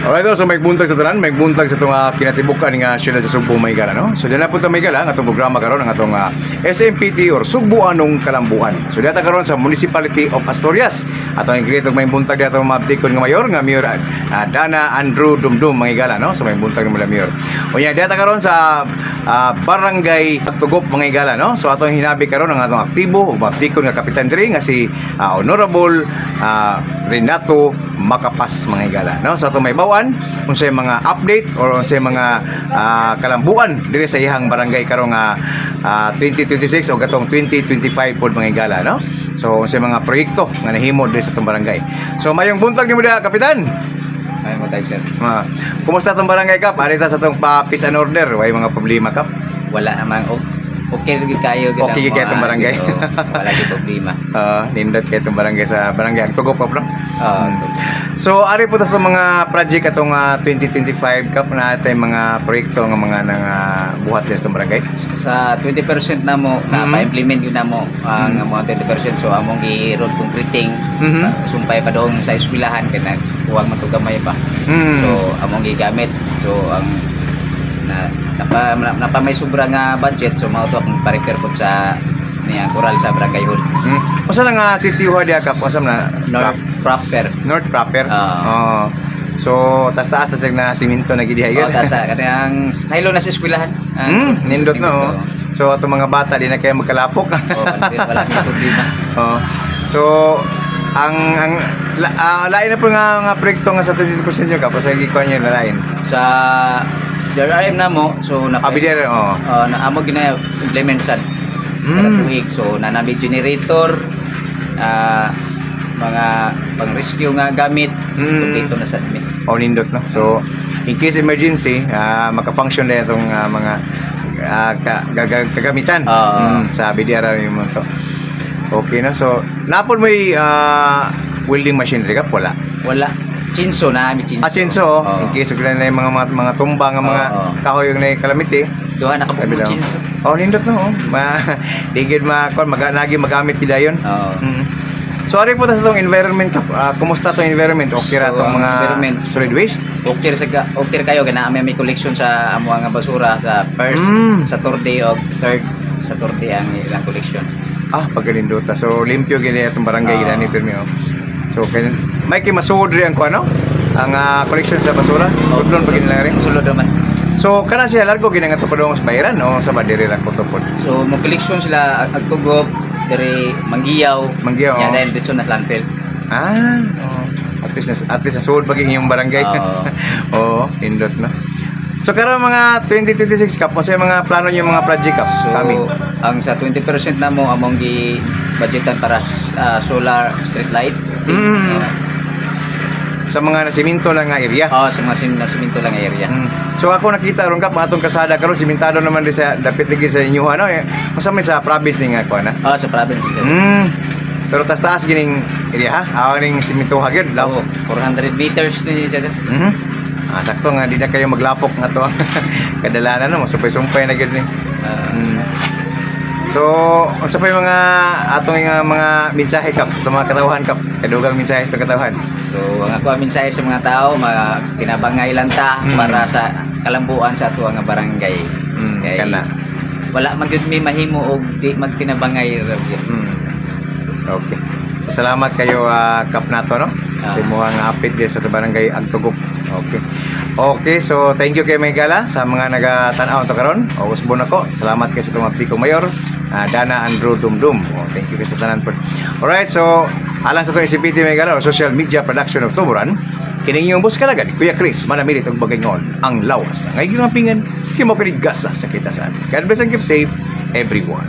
Alright, so may buntag sa tanan, may buntag sa itong kinatibukan nga siyudad sa Sugbo, Maygala, no? So dala po ito Maygala, ang itong programa karon ang itong SMPT or Sugbo Anong Kalambuan. So data karon sa Municipality of Asturias. At ang ingredient may buntag dito mabdikon nga mayor Dana Andrew Dumdum, Maygala, no? So may buntag ng mayor. O yan, data karon sa Barangay Agtugop, Maygala, no? So atong hinabi karon ang atong aktibo ug mabdikon nga kapitan diri nga si Honorable Renato Macapas, Maygala, no? So atong may bawan kung sa mga update or kung sa mga kalambuan diri sa ihang barangay karong 2026 o gatong 2025 pod, Maygala, no? So sa mga proyekto nga nahimo diri sa atong barangay. So mayong buntag nimo diha, kapitan. Ay mo tayo, sir. Kumusta atong barangay, kap? Arita sa atong peace and order, way mga problema, kap? Wala naman. Okay rin kayo. Okay kayo itong barangay. Wala yung problema. Nindot kayo itong barangay sa barangay Agtugop, kap, no? So, ari po sa mga project atong 2025 kap na atay mga proyekto nga mga nang buhat sa itong barangay. Sa 20% na mo, na ma-implement yun na mo ang mga 20%. So, among i-road concreting, sumpay pa doon sa eskwelahan, kaya huwag matugamay pa. So, among i-gamit. So, ang napa may sobra nga budget, so mao to akong pa-repair po sa niya koral sa barangay hall. Usa lang nga city hall dia kap, usam na North proper. So taas-taas ta na simento na gidi hayon. Tas kanang saylo na sa eskwelahan. Nindot no. So ato mga bata di na kaya magkalapok. Wala may problema. So ang lain na po nga proyekto nga sa 20% yung kap sa gikuan niya na lain. Sa DRM na mo, so na amo gina implement sa kada tuig. So nanami generator, mga pang-rescue nga gamit, dito na sa amin. Nindot, no? So in case emergency, maka-function na itong mga kagamitan sa BDR yung mga to. Okay na. So napon may welding machinery ka? Wala. Chinso na, may chinso. Chinso, in case na yung mga tumba nga mga kahoy yung na-calamity. Duha na kapag chinso. Nindot no. Digid magamit nila yun. So ari po sa itong environment, kumusta itong environment? Okay ra itong mga solid waste? Okay kayo, ganaami may collection sa amo nga basura sa first Saturday o third Saturday ang ilang collection. Pagkalindota. So limpyo gini itong barangay gina ni Pirmi. So may masuod rin ang kuano? Ang collection sa basura. Sudlon pag nila rin. Sulod naman. So kana siya largo ginanga to padong sa bayaran o sa badiri lang ko to pod. So mo collection sila Agtugop, diri Manggiyaw. Yan dahil dito na landfill. At least nasuod pag yung barangay. Indot na. So karon mga 2026 kap, sa mga plano niyo mga project kap? So ang sa 20% na mo among gi budgetan para solar street light. Sa mga nasiminto lang nga area. Sa mga nasiminto lang nga area. So ako nakita ron kap atong kasada karon simentado naman di sa dapit lagi sa inyo ano Masa may sa province ni nga ko na. Sa province. Pero taas gining area ha. Ning simento hagid laos 400 meters ni siya. Sakto nga di na kayo maglapok nga to. Kadalanan no, sumpay-sumpay na gid ni. So, unsa pa yung mga atong mga mensahe kap sa mga katawhan kap? Kadugang mensahe sa katawhan. So, ang ako mensahe sa mga tao, kinabangay lang ta para sa kalambuan sa ato nga barangay. Kana. Wala magyud mi mahimo og di magtinabangay ra. Okay. Salamat kayo kap nato no. Sa imong update guys sa barangay Agtugop. Okay, so thank you kay Maygala sa mga nagatanaw to karon. Usbon ako. Salamat kay sa tumabti kong mayor, Dana Andrew Dumdum. Thank you kay sa tanan po. Alright, so alang sa itong SCPT Maygala o Social Media Production of Tuburan, kining yung bus kalagad, Kuya Chris, manamilit og bagangon ang lawas. Ngay ginampingan, kimapinig gasa sa kita sa atin. God bless and keep safe, everyone.